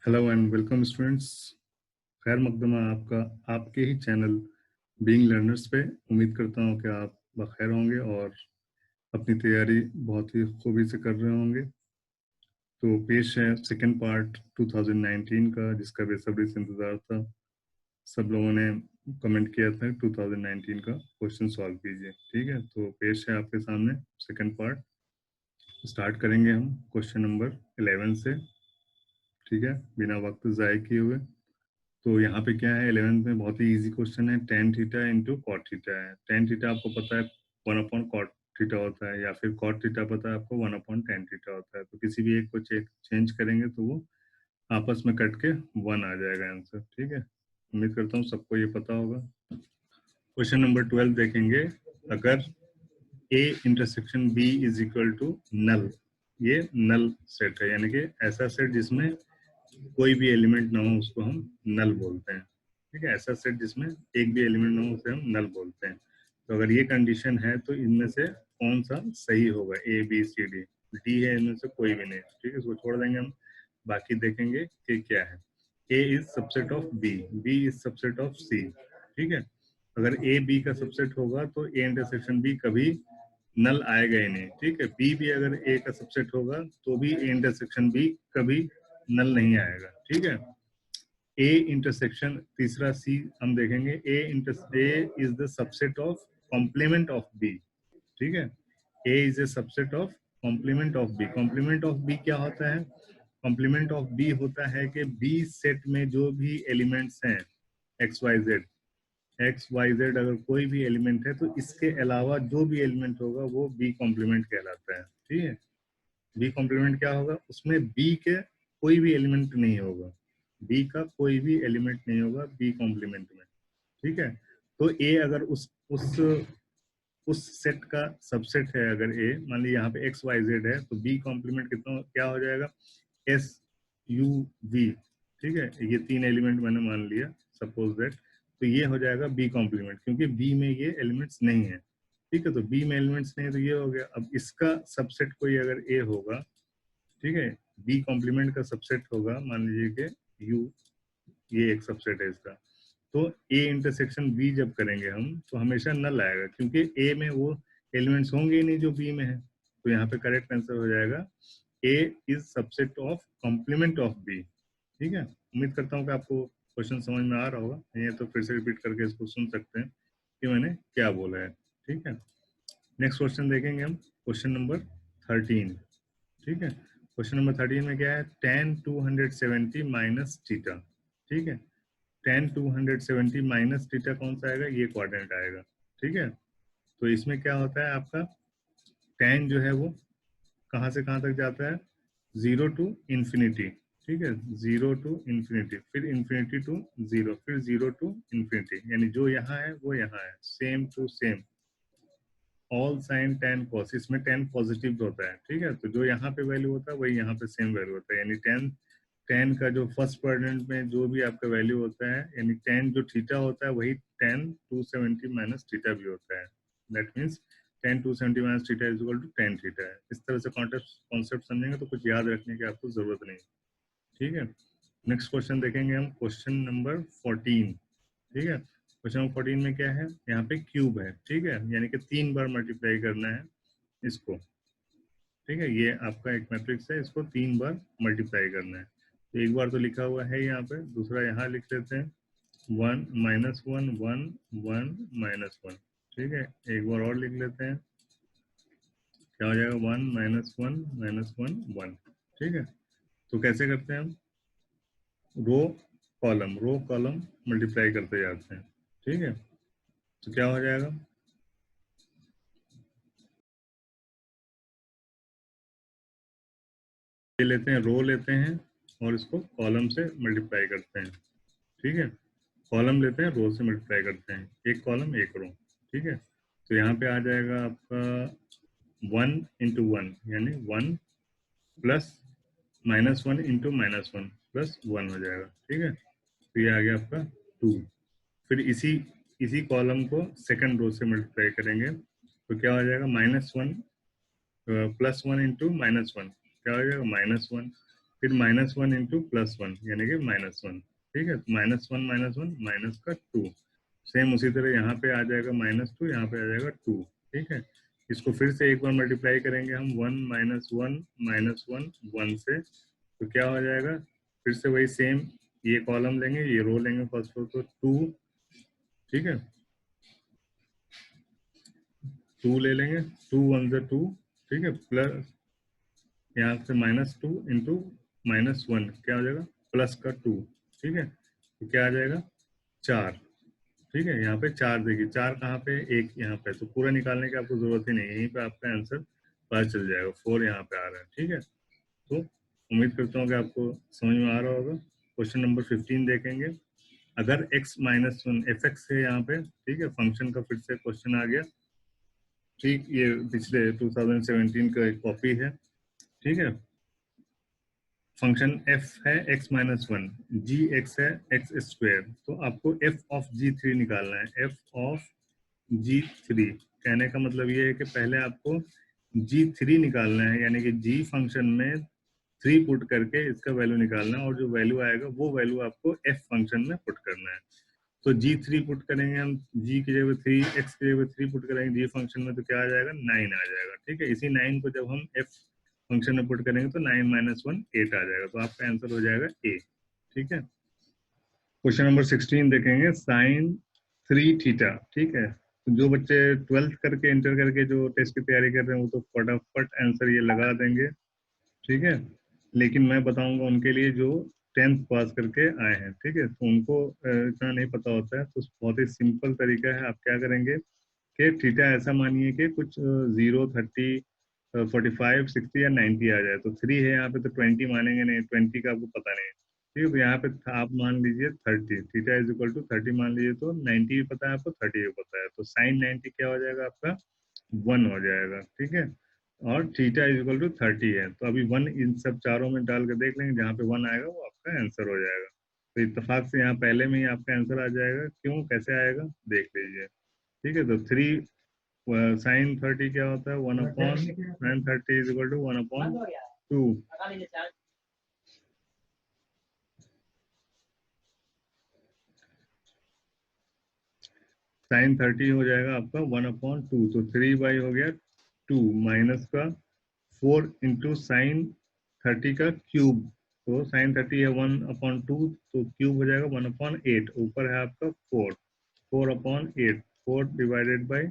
Hello and welcome students. खैर मकदमा आपका आपके ही चैनल बीइंग लर्नर्स पे। उम्मीद करता हूँ कि आप बखैर होंगे और अपनी तैयारी बहुत ही खूबी से कर रहे होंगे। तो पेश है सेकंड पार्ट 2019 का, जिसका बेसब्री से इंतज़ार था। सब लोगों ने कमेंट किया था 2019 का क्वेश्चन सॉल्व कीजिए। ठीक है, तो पेश है आपके सामने सेकंड पार्ट। स्टार्ट करेंगे हम क्वेश्चन नंबर 11 से। ठीक है, बिना वक्त ज़ाय किए हुए। तो यहाँ पे क्या है, 11th में बहुत ही इजी क्वेश्चन है। Tan theta into cot theta है। टेन थीटा आपको पता है 1/कॉट थीटा होता है, या फिर कॉट थीटा पता है आपको 1/tan थीटा होता है। तो किसी भी एक को चेंज करेंगे तो वो आपस में कट के 1 आ जाएगा आंसर। ठीक है, उम्मीद करता हूँ सबको ये पता होगा। क्वेश्चन नंबर 12 देखेंगे। अगर A intersection B is equal to null, ये नल सेट है, यानी कि ऐसा सेट जिसमें कोई भी एलिमेंट ना हो उसको हम नल बोलते हैं। ठीक है, ऐसा सेट जिसमें एक भी एलिमेंट ना हो उसे हम नल बोलते हैं। तो अगर ये कंडीशन है तो इनमें से कौन सा सही होगा? A B C D. D है इनमें से कोई भी नहीं। ठीक है, इसको छोड़ देंगे हम, बाकी देखेंगे कि क्या है। A is subset of B, B is subset of C. ठीक है, अगर ए बी का सबसेट होगा तो ए इंटरसेक्शन बी कभी नल आएगा ही नहीं। ठीक है, बी भी अगर ए का सबसेट होगा तो भी ए इंटरसेक्शन बी कभी नल नहीं आएगा। ठीक है, ए इंटरसेक्शन तीसरा सी हम देखेंगे। A is the subset of complement of B. ठीक है, A is a subset of complement of B. Complement of B क्या होता है? कॉम्प्लीमेंट ऑफ बी होता है कि बी सेट में जो भी एलिमेंट्स हैं x y z, x y z अगर कोई भी एलिमेंट है तो इसके अलावा जो भी एलिमेंट होगा वो बी कॉम्प्लीमेंट कहलाता है। ठीक है, बी कॉम्प्लीमेंट क्या होगा? उसमें बी के कोई भी एलिमेंट नहीं होगा, बी का कोई भी एलिमेंट नहीं होगा बी कॉम्प्लीमेंट में। ठीक है, तो ए अगर उस सेट का सबसेट है, अगर ए मान लीजिए यहाँ पे एक्स वाई जेड है, तो बी कॉम्प्लीमेंट कितना क्या हो जाएगा? S U V. ठीक है, ये तीन एलिमेंट मैंने मान लिया सपोज दैट, तो ये हो जाएगा बी कॉम्प्लीमेंट, क्योंकि बी में ये एलिमेंट्स नहीं है। ठीक है, तो बी में एलिमेंट्स नहीं है तो ये हो गया। अब इसका सबसेट कोई अगर ए होगा, ठीक है, बी कॉम्प्लीमेंट का सबसेट होगा, मान लीजिए कि यू, ये एक सबसेट है इसका, तो ए इंटरसेक्शन बी जब करेंगे हम तो हमेशा नल आएगा, क्योंकि ए में वो एलिमेंट्स होंगे ही नहीं जो बी में है। तो यहाँ पे करेक्ट आंसर हो जाएगा A is subset of complement of B. ठीक है, उम्मीद करता हूँ कि आपको क्वेश्चन समझ में आ रहा होगा, नहीं है तो फिर से रिपीट करके इसको सुन सकते हैं कि मैंने क्या बोला है। ठीक है, नेक्स्ट क्वेश्चन देखेंगे हम, क्वेश्चन नंबर 13। ठीक है, क्वेश्चन नंबर 13 में क्या है? tan 270 minus theta. ठीक है, tan 270 माइनस थीटा कौन सा आएगा? ये क्वाड्रेंट आएगा। ठीक है, तो इसमें क्या होता है आपका tan जो है वो कहाँ से कहाँ तक जाता है? 0 टू इंफिनिटी। ठीक है, 0 टू इंफिनिटी, फिर इंफिनिटी टू 0, फिर 0 टू इंफिनिटी, यानी जो यहाँ है वो यहाँ है, same to same. All sine tan cos, इसमें tan पॉजिटिव होता है। ठीक है, तो जो यहाँ पे वैल्यू होता है वही यहाँ पे सेम वैल्यू होता है, यानी tan का जो फर्स्ट क्वाड्रेंट में जो भी आपका वैल्यू होता है, यानी tan जो थीटा होता है वही tan 270 माइनस थीटा भी होता है। That means tan 270 minus theta is equal to tan theta है। इस तरह से कॉन्सेप्ट समझेंगे तो कुछ याद रखने की आपको जरूरत नहीं। ठीक है, नेक्स्ट क्वेश्चन देखेंगे हम, क्वेश्चन नंबर 14। ठीक है, क्वेश्चन नंबर 14 में क्या है? यहाँ पे क्यूब है। ठीक है, यानी कि 3 बार मल्टीप्लाई करना है इसको। ठीक है, ये आपका एक मैट्रिक्स है, इसको 3 बार मल्टीप्लाई करना है। तो एक बार तो लिखा हुआ है यहाँ पे, दूसरा यहाँ लिख लेते हैं 1 माइनस 1 1 1 माइनस 1। ठीक है, एक बार और लिख लेते हैं, क्या हो जाएगा? 1 माइनस 1 माइनस 1 1। ठीक है, तो कैसे करते हैं हम? रो कॉलम मल्टीप्लाई करते जाते हैं। ठीक है, तो क्या हो जाएगा? ये लेते हैं, रो लेते हैं और इसको कॉलम से मल्टीप्लाई करते हैं। ठीक है, कॉलम लेते हैं, रो से मल्टीप्लाई करते हैं, एक कॉलम एक रो। ठीक है, तो यहाँ पे आ जाएगा आपका 1 इंटू 1, यानी 1 plus minus 1 into minus 1 plus 1 हो जाएगा। ठीक है, तो ये आ गया आपका 2। फिर इसी इसी कॉलम को सेकंड रो से मल्टीप्लाई करेंगे तो क्या हो जाएगा? -1 +1 इंटू -1, क्या हो जाएगा? -1। फिर -1 इंटू +1 यानी कि -1, ठीक है। -1 माइनस का 2, सेम उसी तरह यहाँ पे आ जाएगा -2, यहाँ पे आ जाएगा 2, ठीक है। इसको फिर से एक बार मल्टीप्लाई करेंगे हम 1 -1 1 से, तो क्या हो जाएगा, फिर से वही सेम, ये कॉलम लेंगे, ये रो लेंगे फर्स्ट रो, तो 2, ठीक है, 2 ले लेंगे, 2 1 से 2, ठीक है, प्लस यहाँ से -2 इंटू -1 क्या हो जाएगा, प्लस का 2, ठीक है, तो क्या आ जाएगा 4, ठीक है। यहाँ पे 4 देखिए, 4 कहाँ पे, एक यहाँ पे, तो पूरा निकालने की आपको जरूरत ही नहीं, यहीं पे आपका आंसर पता चल जाएगा, 4 यहाँ पे आ रहा है, ठीक है। तो उम्मीद करता हूँ कि आपको समझ में आ रहा होगा। क्वेश्चन नंबर 15 देखेंगे। अगर x-1 fx है यहाँ पे, ठीक है, फंक्शन का फिर से क्वेश्चन आ गया, ठीक, ये पिछले 2017 का एक कॉपी है, ठीक है। फंक्शन f है x-1, g(x) है x², तो आपको f ऑफ g3 निकालना है। f ऑफ g3 कहने का मतलब ये है कि पहले आपको g3 निकालना है, यानी कि g फंक्शन में 3 पुट करके इसका वैल्यू निकालना है, और जो वैल्यू आएगा वो वैल्यू आपको f फंक्शन में पुट करना है। तो g3 पुट करेंगे हम, g की जगह 3, x की जगह 3 पुट करेंगे g फंक्शन में, तो क्या आ जाएगा, 9 आ जाएगा, ठीक है। इसी 9 को जब हम f फंक्शन में पुट करेंगे तो 9 - 1 8 आ जाएगा, तो आपका आंसर हो जाएगा a, ठीक है। क्वेश्चन नंबर 16 देखेंगे, साइन 3 थीटा, ठीक है। तो जो बच्चे 12th करके इंटर करके जो टेस्ट की तैयारी कर रहे हैं वो तो फटाफट आंसर ये लगा देंगे, ठीक है। लेकिन मैं बताऊंगा उनके लिए जो 10th पास करके आए हैं, ठीक है, तो उनको इतना नहीं पता होता है, तो बहुत ही सिंपल तरीका है। आप क्या करेंगे कि थीटा ऐसा मानिए कि कुछ 0 30 45 60 या 90 आ जाए, तो 3 है यहाँ पे तो 20 मानेंगे नहीं, 20 का आपको पता नहीं है, ठीक है। तो यहाँ पे आप मान लीजिए 30, थीटा इज इक्वल टू 30 मान लीजिए, तो 90 भी पता है आपको, 30 भी पता है, तो साइन 90 क्या हो जाएगा आपका, 1 हो जाएगा, ठीक है। और थीटा इज इक्वल टू 30 है, तो अभी 1 इन सब चारों में डाल के देख लेंगे, जहाँ पे 1 आएगा वो आपका आंसर हो जाएगा। तो इत्तेफाक से यहाँ पहले में ही आपका आंसर आ जाएगा, क्यों, कैसे आएगा देख लीजिए, ठीक है। तो 3 साइन 30 क्या होता है, 1 upon sine 30 is equal to 1 upon 2, sine 30 हो जाएगा आपका 1 अपॉन 2, तो 3 हो गया 2 माइनस का 4 इंटू साइन 30 का क्यूब, तो साइन 30 है 1 अपॉन 2, तो क्यूब हो जाएगा 1 अपॉन 8, ऊपर है आपका 4, 4 upon 8, 4 divided by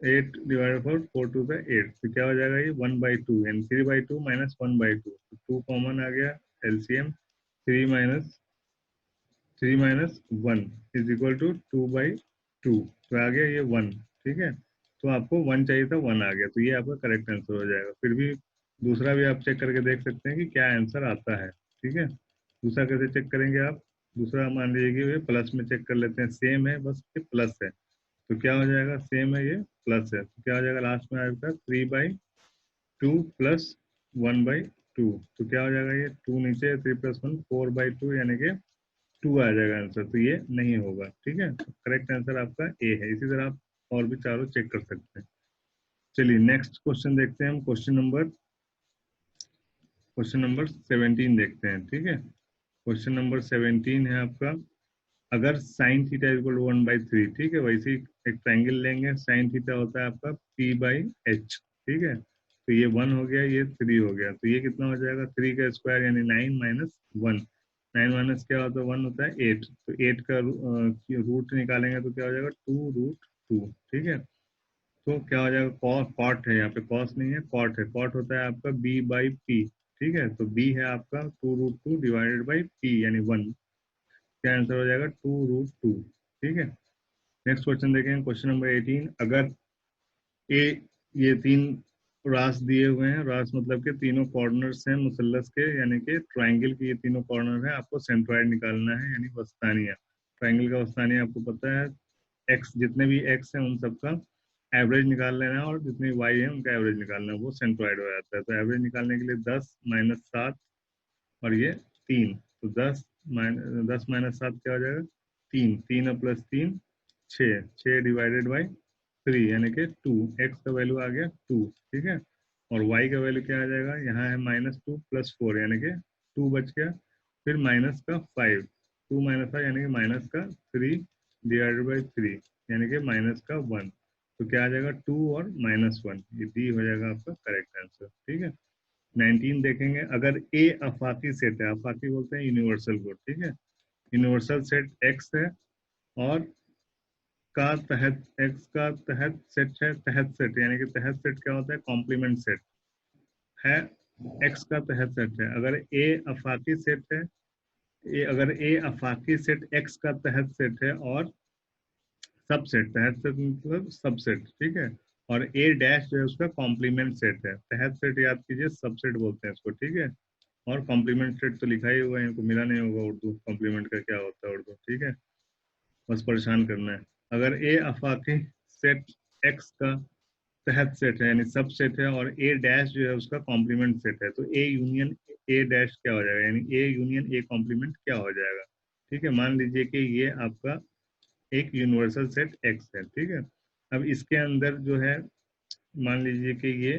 8 divided 4 to the 8, तो क्या हो जाएगा ये 1/2, यानी 3/2 माइनस 1/2, तो 2 कॉमन आ गया, LCM 3 minus 1 is equal to 2/2, तो आ गया ये 1, ठीक है। तो आपको 1 चाहिए था, 1 आ गया, तो ये आपका करेक्ट आंसर हो जाएगा। फिर भी दूसरा भी आप चेक करके देख सकते हैं कि क्या आंसर आता है, ठीक है। दूसरा कैसे चेक करेंगे आप, दूसरा मान लीजिए कि ये प्लस में चेक कर लेते हैं, सेम है बस ये प्लस है, तो क्या हो जाएगा, सेम है ये प्लस है, तो क्या हो जाएगा, लास्ट में आएगा 3/2 प्लस 1/2, तो क्या हो जाएगा, ये 2 नीचे, 3 + 1 4/2, यानी कि 2 आ जाएगा आंसर, तो ये नहीं होगा, ठीक है। करेक्ट आंसर आपका ए है। इसी तरह आप और भी चारों चेक कर सकते हैं। चलिए नेक्स्ट क्वेश्चन देखते हैं हम, क्वेश्चन नंबर 17 देखते हैं, ठीक है। क्वेश्चन नंबर 17 है आपका, अगर साइन थीटा इक्वल टू 1/3, ठीक है, वैसे ही एक ट्राइंगल लेंगे, साइन थीटा होता है आपका p/h, ठीक है, तो ये 1 हो गया, ये 3 हो गया, तो ये कितना हो जाएगा, 3 का स्क्वायर यानी 9 माइनस 1, 9 माइनस क्या होता है 1 होता है 8, तो 8 का रूट निकालेंगे तो क्या हो जाएगा 2√2, ठीक है। तो क्या हो जाएगा, कॉट है यहाँ पे, कॉस नहीं है, कॉट है, कॉट होता है आपका b/p, ठीक है, तो b है आपका 2√2 डिवाइडेड बाई p यानी 1, क्या आंसर हो जाएगा 2√2, ठीक है। नेक्स्ट क्वेश्चन देखेंगे, क्वेश्चन नंबर 18, अगर ए, ये 3 रास दिए हुए हैं, रास मतलब के तीनों कॉर्नर्स हैं मुसल्लस के, यानी कि ट्राइंगल के ये तीनों कॉर्नर है, आपको सेंट्रॉइड निकालना है, यानी वस्तानिया। ट्राइंगल का वस्तानिया आपको पता है, एक्स, जितने भी एक्स हैं उन सबका एवरेज निकाल लेना है, और जितने वाई है उनका एवरेज निकालना है, वो सेंट्रॉइड हो जाता है। तो एवरेज निकालने के लिए 10 - 7 और ये 3, तो 10 - 7 क्या हो जाएगा, 3, 3 और प्लस 3 6, 6 डिवाइडेड बाई 3 यानी कि 2, एक्स का वैल्यू आ गया 2, ठीक है। और y का वैल्यू क्या आ जाएगा, यहाँ है -2 + 4 यानी कि 2 बच गया, फिर माइनस का 5, 2 - 5 यानी कि माइनस का 3/3 यानी कि माइनस का 1। तो क्या आ जाएगा 2 और -1, ये डी हो जाएगा आपका करेक्ट आंसर। ठीक है। 19 देखेंगे, अगर ए आफाकी सेट है, आफाकी बोलते हैं यूनिवर्सल को, ठीक है, यूनिवर्सल सेट एक्स है और का तहत एक्स का तहत सेट है, तहत सेट यानी कि तहत सेट क्या होता है, कॉम्प्लीमेंट सेट है, एक्स का तहत सेट है। अगर ए आफाकी सेट है, अगर ए आफाकी सेट एक्स का तहत सेट है और सबसेट, तहत सेट मतलब सबसेट, ठीक है, और ए डैश जो है उसका कॉम्प्लीमेंट सेट है। तहत सेट याद कीजिए, सबसेट बोलते हैं इसको, ठीक है, और कॉम्प्लीमेंट सेट तो लिखा ही हुआ है, इनको मिला नहीं होगा उर्दू, कॉम्प्लीमेंट का क्या होता है उर्दू, ठीक है, बस परेशान करना है। अगर ए आफाकी सेट एक्स का तहत सेट है यानी सब सेट है और ए डैश जो है उसका कॉम्प्लीमेंट सेट है, तो ए यूनियन ए डैश क्या हो जाएगा, यानी ए यूनियन ए कॉम्प्लीमेंट क्या हो जाएगा। ठीक है, मान लीजिए कि ये आपका एक यूनिवर्सल सेट एक्स है, ठीक है। अब इसके अंदर जो है, मान लीजिए कि ये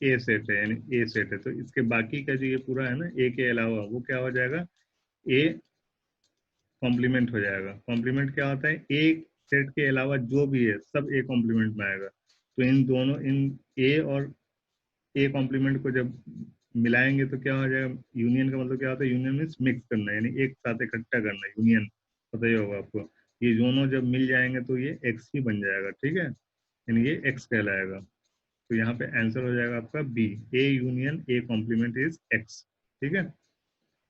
ए सेट है यानी ए सेट है, तो इसके बाकी का जो ये पूरा है ना, ए के अलावा वो क्या हो जाएगा, ए कॉम्प्लीमेंट हो जाएगा। कॉम्प्लीमेंट क्या होता है, ए सेट के अलावा जो भी है सब ए कॉम्प्लीमेंट में आएगा। तो इन दोनों, इन ए और ए कॉम्प्लीमेंट को जब मिलाएंगे तो क्या हो जाएगा, यूनियन का मतलब क्या होता है, यूनियन मीन्स मिक्स करना, यानी एक साथ इकट्ठा करना, यूनियन पता ही होगा आपको। ये दोनों जब मिल जाएंगे तो ये एक्स ही बन जाएगा, ठीक है, यानी ये एक्स कहलाएगा। तो यहाँ पे आंसर हो जाएगा आपका B, A union A complement is X. ठीक है,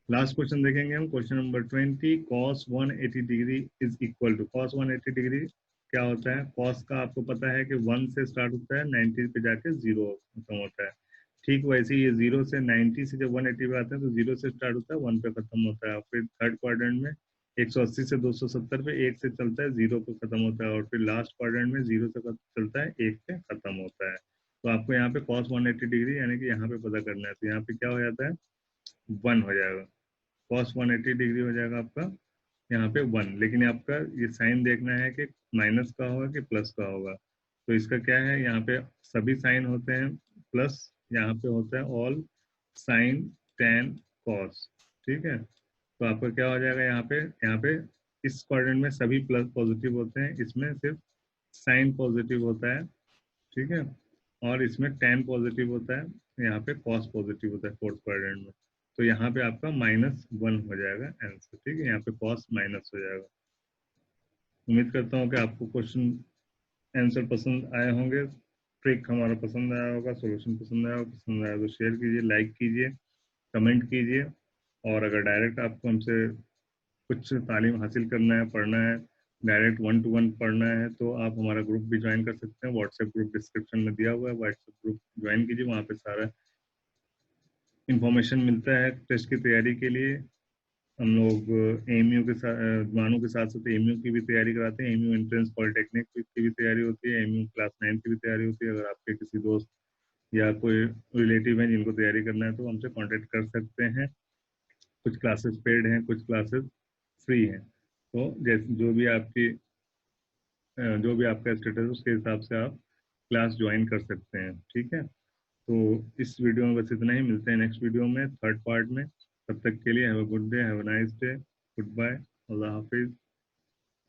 लास्ट क्वेश्चन देखेंगे हम, question number 20। cos 180 degree is equal to, cos 180 degree क्या होता है, cos का आपको पता है कि 1 से स्टार्ट होता है, 90 पे जाके 0 खत्म होता है। ठीक वैसे ही ये 0 से 90 से जब 180 पे आते हैं तो 0 से स्टार्ट होता है, 1 पे खत्म होता है। और फिर थर्ड क्वाड्रेंट में 180 से 270 पे 1 से चलता है, 0 पे खत्म होता है। और फिर लास्ट क्वाड्रेंट में 0 से चलता है, 1 पे खत्म होता है। तो आपको यहाँ पे cos 180 डिग्री यानी कि यहाँ पे पता करना है, तो यहाँ पे क्या हो जाता है, 1 हो जाएगा। cos 180 डिग्री हो जाएगा आपका यहाँ पे 1, लेकिन आपका ये साइन देखना है कि माइनस का होगा कि प्लस का होगा। तो इसका क्या है, यहाँ पे सभी साइन होते हैं प्लस, यहाँ पे होता है ऑल साइन टेन कॉस। ठीक है, तो आपका क्या हो जाएगा, यहाँ पे इस क्वाड्रेंट में सभी प्लस पॉजिटिव होते हैं, इसमें सिर्फ साइन पॉजिटिव होता है, ठीक है, और इसमें टेन पॉजिटिव होता है, यहाँ पे कॉस पॉजिटिव होता है फोर्थ क्वाड्रेंट में। तो यहाँ पे आपका -1 हो जाएगा आंसर। ठीक है, यहाँ पे कॉस माइनस हो जाएगा। उम्मीद करता हूँ कि आपको क्वेश्चन आंसर पसंद आए होंगे, ट्रिक हमारा पसंद आया होगा, सॉल्यूशन पसंद आया तो शेयर कीजिए, लाइक कीजिए, कमेंट कीजिए। और अगर डायरेक्ट आपको हमसे कुछ तालीम हासिल करना है, पढ़ना है, डायरेक्ट 1 to 1 पढ़ना है, तो आप हमारा ग्रुप भी ज्वाइन कर सकते हैं। व्हाट्सएप ग्रुप डिस्क्रिप्शन में दिया हुआ है, व्हाट्सएप ग्रुप ज्वाइन कीजिए, वहाँ पे सारा इंफॉर्मेशन मिलता है टेस्ट की तैयारी के लिए। हम लोग एमयू के साथ, मानों के साथ साथ एमयू की भी तैयारी कराते हैं, एमयू एंट्रेंस पॉलिटेक्निक की भी तैयारी होती है, एमयू क्लास 9 की भी तैयारी होती है। अगर आपके किसी दोस्त या कोई रिलेटिव हैं जिनको तैयारी करना है तो हमसे कांटेक्ट कर सकते हैं। कुछ क्लासेस पेड हैं, कुछ क्लासेस फ्री हैं। तो जैसे जो भी आपका स्टेटस है उसके हिसाब से आप क्लास ज्वाइन कर सकते हैं। ठीक है, तो इस वीडियो में बस इतना ही, मिलते हैं नेक्स्ट वीडियो में थर्ड पार्ट में। तब तक के लिए have a good day, have a nice day, good bye, अल्लाह हाफिज।